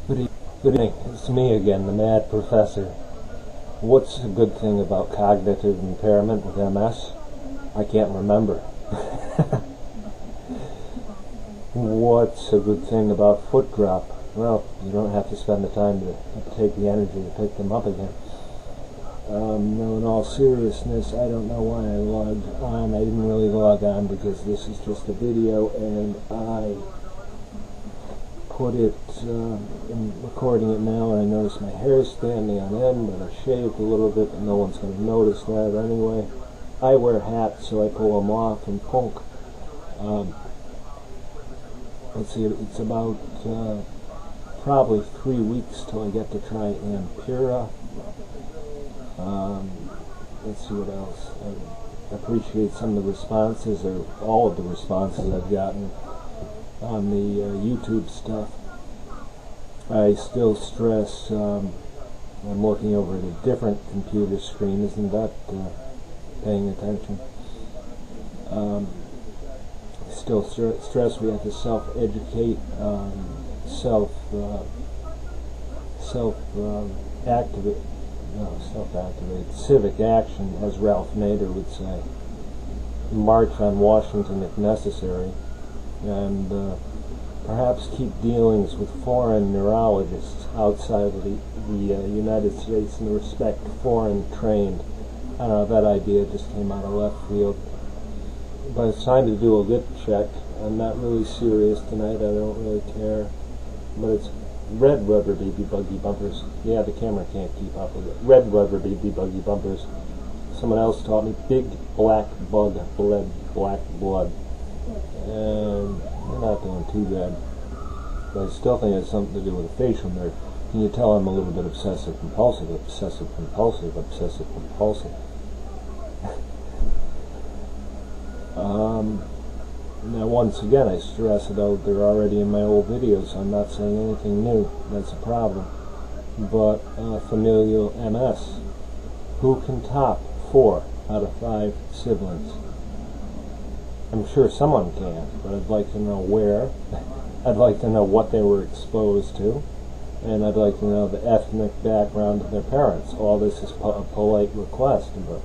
Good evening. It's me again, the Mad Professor. What's a good thing about cognitive impairment with MS? I can't remember. What's a good thing about foot drop? Well, you don't have to spend the time to take the energy to pick them up again. No, in all seriousness, I don't know why I logged on. I didn't really log on because this is just a video, and I put it in recording it now, and I noticed my hair is standing on end, but I shaved a little bit, but no one's going to notice that anyway. I wear hats, so I pull them off and punk. Let's see, it's about probably 3 weeks till I get to try Ampera. Let's see what else. I appreciate some of the responses, or all of the responses I've gotten on the YouTube stuff. I still stress, I'm looking over at a different computer screen, isn't that paying attention? Still stress we have to self-educate, self-activate, civic action, as Ralph Nader would say. March on Washington if necessary, and perhaps keep dealings with foreign neurologists outside of the United States and respect foreign trained. I don't know, that idea just came out of left field. But it's time to do a lip check. I'm not really serious tonight, I don't really care. But it's red rubber baby buggy bumpers. Yeah, the camera can't keep up with it. Red rubber baby buggy bumpers. Someone else taught me big black bug, black blood. And they're not doing too bad. But I still think it has something to do with the facial nerve. Can you tell I'm a little bit obsessive compulsive? Now once again I stress it out, they're already in my old videos, so I'm not saying anything new. That's a problem. But familial MS. Who can top 4 out of 5 siblings? I'm sure someone can, but I'd like to know where. I'd like to know what they were exposed to, and I'd like to know the ethnic background of their parents. All this is a polite request, but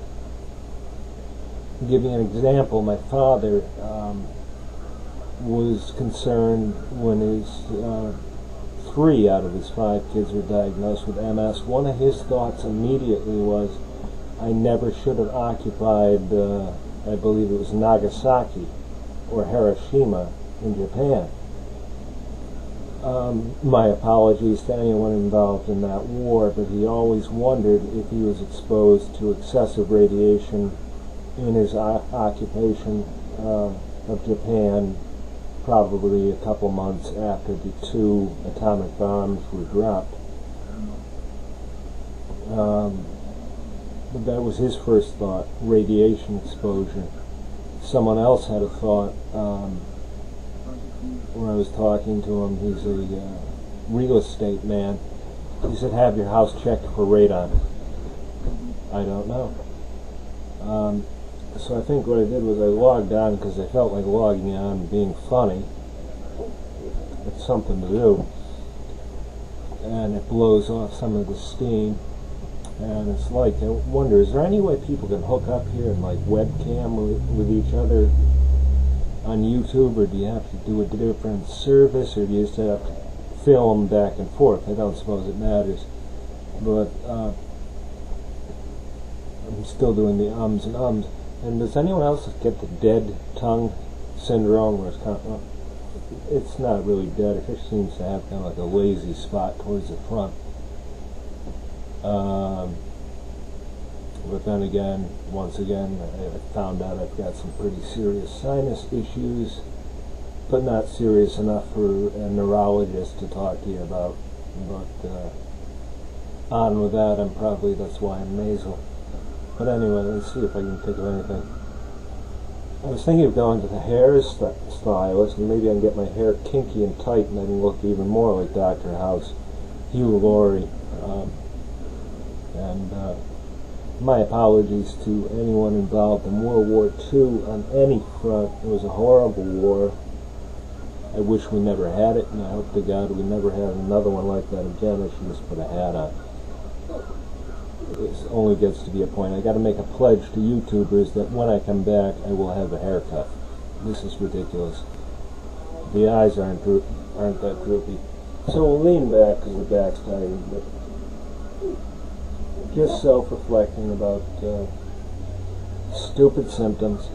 to give you an example, my father was concerned when his 3 out of his 5 kids were diagnosed with MS. One of his thoughts immediately was, I never should have occupied, I believe it was Nagasaki or Hiroshima in Japan. My apologies to anyone involved in that war, but he always wondered if he was exposed to excessive radiation in his occupation of Japan, probably a couple months after the 2 atomic bombs were dropped. But that was his first thought, radiation exposure. Someone else had a thought, when I was talking to him, he's a real estate man. He said, have your house checked for radon. I don't know. So I think what I did was I logged on because I felt like logging on and being funny. It's something to do. And it blows off some of the steam. And it's like, I wonder, is there any way people can hook up here and like webcam with each other on YouTube, or do you have to do a different service, or do you just have to film back and forth? I don't suppose it matters. But I'm still doing the ums and ums. And does anyone else get the dead tongue syndrome, where it's kind of, it's not really dead, it just seems to have kind of like a lazy spot towards the front. But then again, once again, I found out I've got some pretty serious sinus issues, but not serious enough for a neurologist to talk to you about. But on with that, that's why I'm nasal. But anyway, let's see if I can think of anything. I was thinking of going to the hair stylist, and maybe I can get my hair kinky and tight, and I can look even more like Dr. House, Hugh Laurie. My apologies to anyone involved in World War II on any front. It was a horrible war. I wish we never had it, and I hope to God we never have another one like that again. I should just put a hat on. It only gets to be a point. I got to make a pledge to YouTubers that when I come back, I will have a haircut. This is ridiculous. The eyes aren't that droopy. So we'll lean back because the back's tired, but just self-reflecting about stupid symptoms,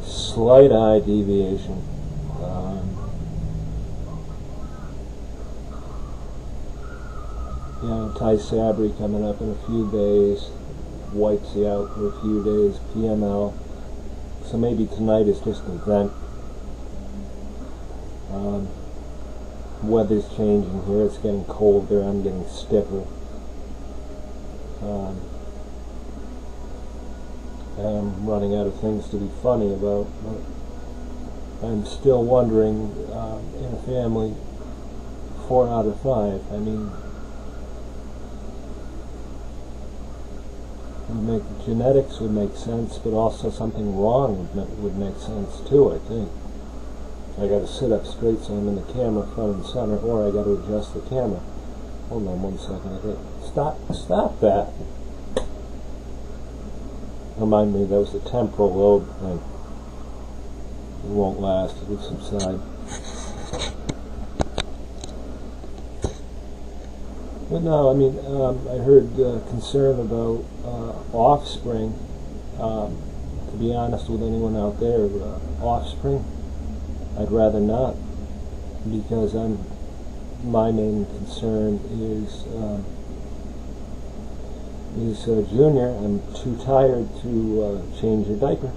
slight eye deviation. Ty Sabri coming up in a few days, wipes you out for a few days, PML. So maybe tonight is just an event. Weather's changing here, it's getting colder, I'm getting stiffer. I'm running out of things to be funny about, but I'm still wondering, in a family, 4 out of 5, I mean, genetics would make sense, but also something wrong would make sense too, I think. I got to sit up straight so I'm in the camera front and center, or I got to adjust the camera. Hold on 1 second, I think. Stop that. Remind me, that was the temporal lobe thing. It won't last, it will subside. But no, I mean, I heard concern about offspring. To be honest with anyone out there, offspring, I'd rather not, because my main concern is Junior. I'm too tired to change your diaper.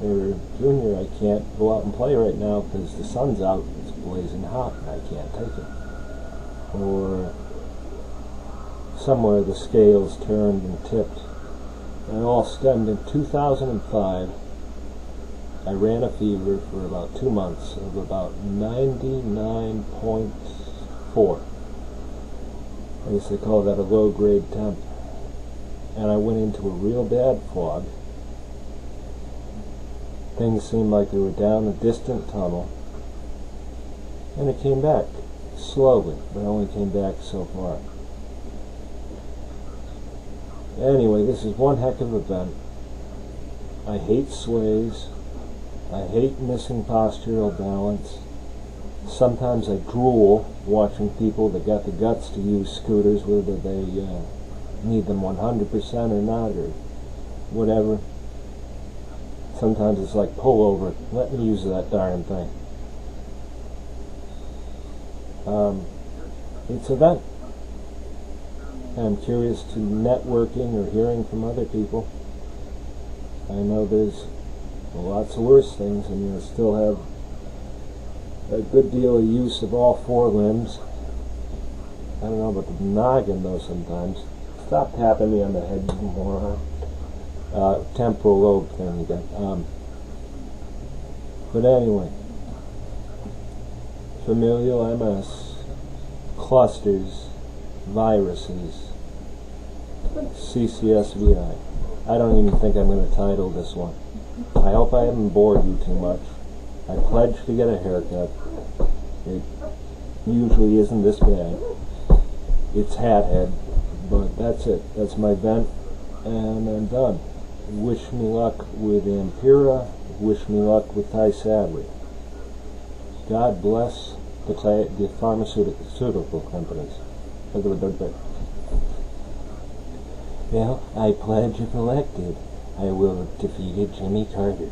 Or Junior, I can't go out and play right now because the sun's out, it's blazing hot, and I can't take it. Or somewhere the scales turned and tipped. And it all stemmed in 2005. I ran a fever for about 2 months of about 99.4. I guess they call that a low-grade temp. And I went into a real bad fog. Things seemed like they were down a distant tunnel. And it came back, slowly, but it only came back so far. Anyway, this is one heck of an event. I hate sways. I hate missing postural balance. Sometimes I drool watching people that got the guts to use scooters, whether they need them 100% or not, or whatever. Sometimes it's like, pull over, let me use that darn thing. It's an event. I'm curious to networking or hearing from other people. I know there's lots of worse things, and you still have a good deal of use of all 4 limbs. I don't know about the noggin though sometimes. Stop tapping me on the head, you moron. Temporal lobe thing again. But anyway, familial MS, clusters, viruses, CCSVI. I don't even think I'm going to title this one. I hope I haven't bored you too much. I pledge to get a haircut. It usually isn't this bad. It's hat head, but that's it. That's my vent, and I'm done. Wish me luck with Ampera. Wish me luck with Ty Sabri. God bless the pharmaceutical companies. Well, I pledge if elected, I will have defeated Jimmy Carter.